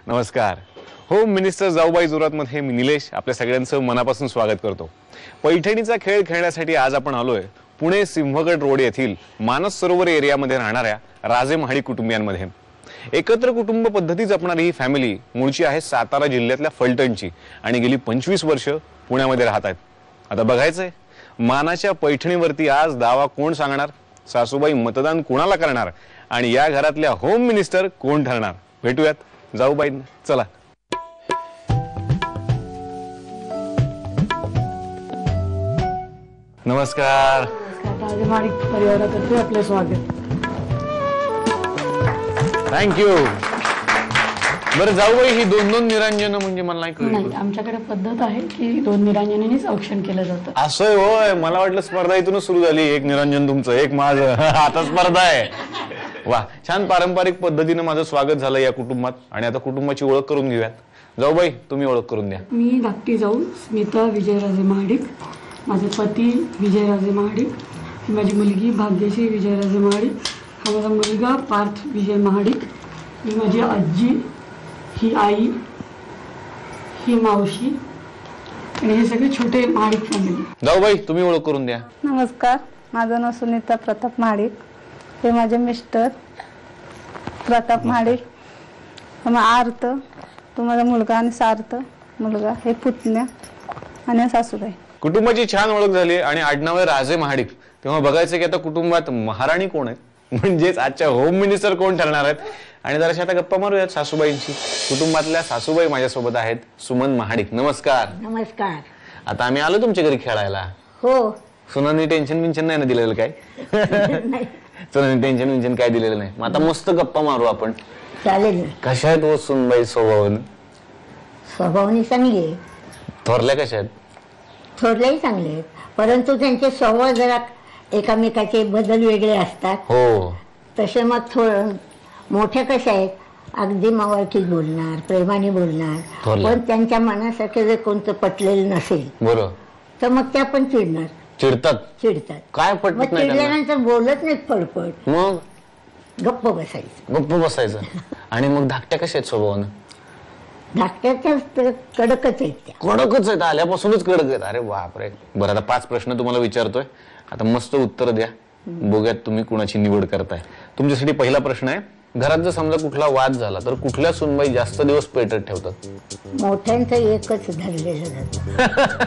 नमस्कार. Home minister जाऊबाई जोरातमध्ये मी निलेश आपल्या सगळ्यांचं मनापासून स्वागत करतो. पैठणीचा खेळ खेळण्यासाठी आज आपण आलोय पुणे सिंहगड रोड येथील मानस सरोवर एरियामध्ये राहणाऱ्या राजे महाडिक कुटुंबियांमध्ये. एकत्र कुटुंब पद्धती जपणारी ही फॅमिली मूळची आहे सातारा जिल्ह्यातल्या फलटणची आणि गेली 25 वर्ष पुण्यामध्ये राहत आहेत. आता बघायचंय मानाच्या पैठणीवरती आज दावा कोण सांगणार, सासूबाई मतदान कोणाला करणार आणि या घरातल्या होम मिनिस्टर कोण ठरणार. भेटूयात जाऊबाईंना. चला. नमस्कार. राजे महाडिक परिवारातर्फे आपले स्वागत. थँक्यू. बरं जाऊबाई, ही दोन दोन निरांजन म्हणजे मला नाही कळलं. नाही, आमच्याकडे पद्धत आहे की 2 निरांजनांनीच औक्षण केलं जातं. असं होय, मला वाटलं स्पर्धा इथूनच सुरू झाली. एक निरंजन तुमचं, एक माझं. आता स्पर्धा आहे. वा, छान पारंपरिक पद्धतीने माझं स्वागत झालं या कुटुंबात आणि आता कुटुंबाची ओळख करून घेऊयात. जाऊबाई, तुम्ही ओळख करून द्या. मी धाकटी जाऊ स्मिता विजयराजे महाडिक, माझे पती विजयराजे महाडिक, ही माझी मुलगी भाग्यश्री विजयराजे महाडिक, हा माझा मुलगा पार्थ विजय महाडिक, ही माझी आजी, ही आई, ही मावशी आणि हे सगळे छोटे महाडिक फॅमिली. जाऊबाई, तुम्ही ओळख करून द्या. नमस्कार, माझं नाव सुनीता प्रताप महाडिक, हे माझे मिस्टर प्रताप महाडिक, आर्थ तो माझा मुलगा आणि सार्थ मुलगा, हे पुतण्या आणि सासूबाई. कुटुंबाची छान ओळख झाली आणि आडनाव आहे राजे महाडिक. तेव्हा बघायचं की आता कुटुंबात महाराणी कोण आहेत, म्हणजेच आजच्या होम मिनिस्टर कोण ठरणार आहेत. आणि जराशी आता गप्पा मारूयात सासूबाईंची. कुटुंबातल्या सासूबाई माझ्यासोबत आहेत. सुमन महाडिक, नमस्कार. नमस्कार. आता आम्ही आलो तुमच्या घरी खेळायला. हो. सुनांनी टेन्शन विन्शन नाही ना दिलेलं काय? सुनांनी टेन्शन विन्शन काय दिलेलं नाही. मग आता मस्त गप्पा मारू आपण. चालेल. कशा आहेत हो सुनबाई स्वभावानं? स्वभावाने चांगली आहे. थोरल्या कशा आहेत? थोरलेही चांगले आहेत, परंतु त्यांचे स्वभाव जरा एकामेकाचे बदल वेगळे असतात. हो. तसे मग मोठे कसे आहेत, अगदी मावळखीत बोलणार, प्रेमाने बोलणार, थोरल्या. पण त्यांच्या मनासारखं जर कोणतं पटलेलं नसेल बरं. तर मग त्या पण चिडणार, चिडतात. चिडतात. काय मग पटत नाही त्यांना? चिडल्यानंतर बोलत नाहीत पडपट, मग गप्प बसायचं. गप्प बसायचं. आणि मग धाकट्या कशा आहेत स्वभावानं? धाकट्याच्या तर कडकच आहेत त्या. कडकच आहेत, आल्यापासूनच कडक आहेत. अरे बापरे. बरं, आता 5 प्रश्न तुम्हाला विचारतोय. आता मस्त उत्तर द्या. बघूयात तुम्ही कुणाची निवड करताय. तुमच्यासाठी पहिला प्रश्न आहे, घरात जर समजा कुठला वाद झाला तर कुठल्या सुनबाई जास्त दिवस पेटत ठेवतात? मोठ्यांचं एकच धरलेलं जातं.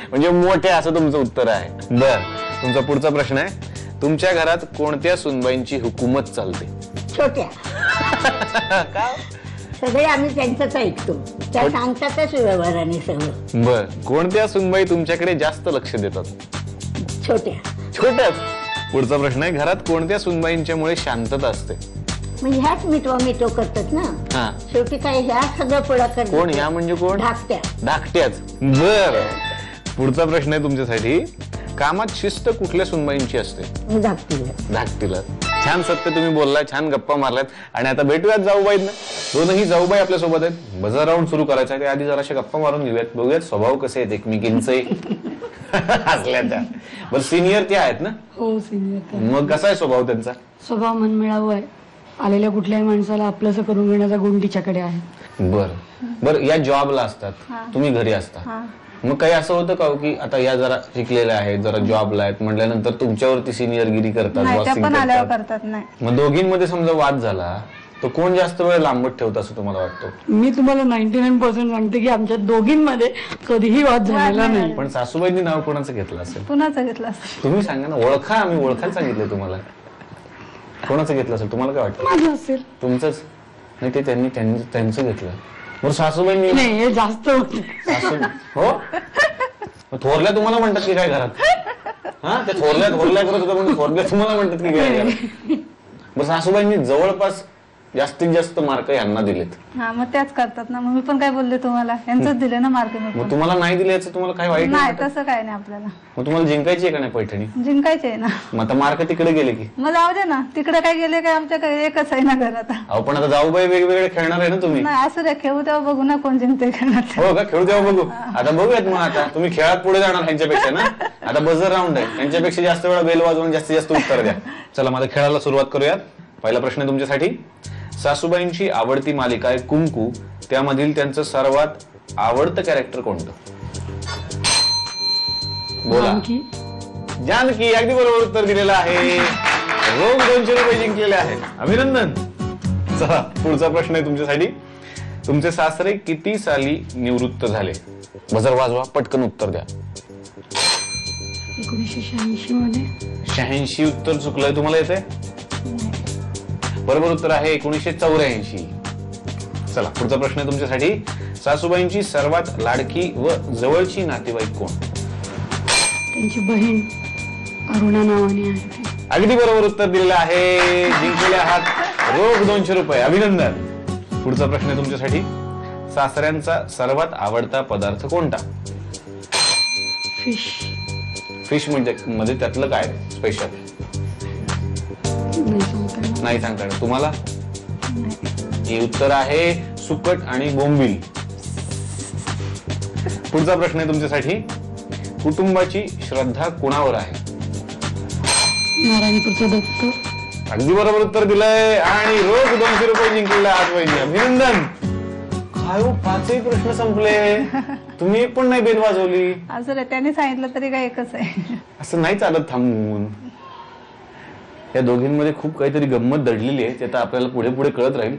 म्हणजे मोठे असं तुमचं उत्तर आहे. बर, तुमचा पुढचा प्रश्न आहे, तुमच्या घरात कोणत्या सुनबाईंची हुकूमत चालते? छोट्या. सगळे आम्ही त्यांचंच ऐकतो, त्या सांगतातच व्यवहाराने सगळं. बर, कोणत्या सुनबाई तुमच्याकडे जास्त लक्ष देतात? छोट्या. छोट्याच. पुढचा प्रश्न आहे, घरात कोणत्या सुनबाईंच्यामुळे शांतता असते? म्हणजे ह्याच मिटवा करतात ना. हा. शेवटी काय ह्या सगळं पुढाकार. कोण ह्या म्हणजे कोण? धाकट्या. धाकट्याच. बर, पुढचा प्रश्न आहे तुमच्यासाठी, कामात शिस्त कुठल्या सुनबाईंची असते? धाकटीला. धाकटीला. छान सत्य तुम्ही बोललाय, छान गप्पा मारल्यात. आणि आता भेटूयात जाऊबाईंना. दोनही जाऊबाई आपल्या सोबत आहेत. बझर राऊंड सुरू करायचा आहे, आधी जराशे गप्पा मारून घेऊयात, बघूयात स्वभाव कसे आहेत एकमेकींचे. असल्याच्या. बरं, सिनियर त्या आहेत ना? हो, सिनियर. मग कसा आहे स्वभाव त्यांचा? स्वभाव मनमिळावू आहे. आलेल्या कुठल्याही माणसाला आपलंसं करून घेण्याचा गुण तिच्याकडे आहे. बर बर, या जॉबला असतात, तुम्ही घरी असता, मग काही असं होतं का की आता या जरा शिकलेल्या आहेत, जरा जॉबला आहेत म्हटल्यानंतर तुमच्यावरती सिनियरगिरी करतात, नाही, त्या bossing पण आल्यावर करतात? करतात. नाही, मग दोघींमध्ये समजा वाद झाला तर कोण जास्त वेळ लांबत ठेवत असं तुम्हाला वाटतं? मी तुम्हाला 99% सांगते की आमच्या दोघींमध्ये कधीही वाद झालेला नाही. पण सासूबाईंनी नाव कोणाचं घेतलं असेल? कुणाचं घेतलं असेल? तुम्ही सांगा ना, ओळखा. आम्ही ओळखायला सांगितलंय तुम्हाला. कोणाचं घेतलं असेल तुम्हाला काय वाटतं? माझं असेल. तुमचंच नाही, ते त्यांचं घेतलं. बरं, सासूबाईंनी? नाही, हे जास्त होते. सासू हो, मग थोरल्या तुम्हाला म्हणतात की काय घरात? हा, ते थोरल्या करत होतं म्हणजे थोरल्या तुम्हाला म्हणतात की काय घरात? बरं, सासूबाईंनी जवळपास जास्तीत जास्त मार्क यांना दिलेत. हा, मग त्याच करतात ना. मग मी पण काय बोलले तुम्हाला, यांचंच दिले ना मार्क. मग तुम्हाला नाही दिले याचं तुम्हाला काय वाईट नाही, वाटतं? तसं काय नाही आपल्याला. मग तुम्हाला जिंकायची आहे का नाही पैठणी? जिंकायचे आहे ना. मग आता मार्क तिकडे गेले की? मग जाऊ दे ना, तिकडे काय गेले काय, आमच्याकडे एकच आहे ना घरात. अहो, पण आता जाऊबाई वेगवेगळे खेळणार आहे ना तुम्ही? नाही, असं रे, खेळू तेव्हा बघू ना कोण जिंकते खेळण्यात. हो का? खेळू तेव्हा बघू. आता बघूयात मग. आता तुम्ही खेळात पुढे जाणार ह्यांच्यापेक्षा ना. आता बझर राऊंड आहे, यांच्यापेक्षा जास्त वेळा बेल वाजवून जास्तीत जास्त उत्तर द्या. चला, माझ्या खेळाला सुरुवात करूयात. पहिला प्रश्न तुमच्यासाठी, सासूबाईंची आवडती मालिका आहे कुंकू, त्यामधील त्यांचं सर्वात आवडतं कॅरेक्टर कोणतं? बोला. जानकी. जानकी, अगदी बरोबर उत्तर दिलेलं आहे. रोख 200 रुपये जिंकलेले आहेत. अभिनंदन. चला, पुढचा प्रश्न आहे तुमच्यासाठी. तुमचे सासरे किती साली निवृत्त झाले? बजर वाजवा, पटकन उत्तर द्या. 1986 मध्ये. 86 उत्तर चुकलंय. तुम्हाला येते? बरोबर उत्तर आहे 1984. चला, पुढचा प्रश्न आहे तुमच्यासाठी. सासूबाईंची सर्वात लाडकी व जवळची नातेवाईक कोण? त्यांची बहीण अरुणा नावाने आहे ती. अगदी बरोबर उत्तर दिलेलं आहे. जिंकलेले आहात रोख 200 रुपये. अभिनंदन. पुढचा प्रश्न आहे तुमच्यासाठी. सासऱ्यांचा सर्वात आवडता पदार्थ कोणता? फिश. फिश म्हणजे मध्ये त्यातलं काय स्पेशल? नाही सांगता येणार. नाही सांगता येणार. तुम्हाला? हे उत्तर आहे सुकट आणि बोंबील. पुढचा प्रश्न आहे तुमच्यासाठी. कुटुंबाची श्रद्धा कोणावर आहे? नारायणपूरचा दत्त. अगदी बरोबर उत्तर दिलंय आणि रोख 200 रुपये जिंकलेले आहात वहिनी. अभिनंदन. काय हो, 5ही प्रश्न संपले. तुम्ही एक पण नाही बेल वाजवली. असं रे, त्यांनी सांगितलं तरी काय एकच आहे. असं नाही चालत थांबून. या दोघींमध्ये खूप काहीतरी गंमत दडलेली आहे. ते आता आपल्याला पुढे पुढे कळत राहील.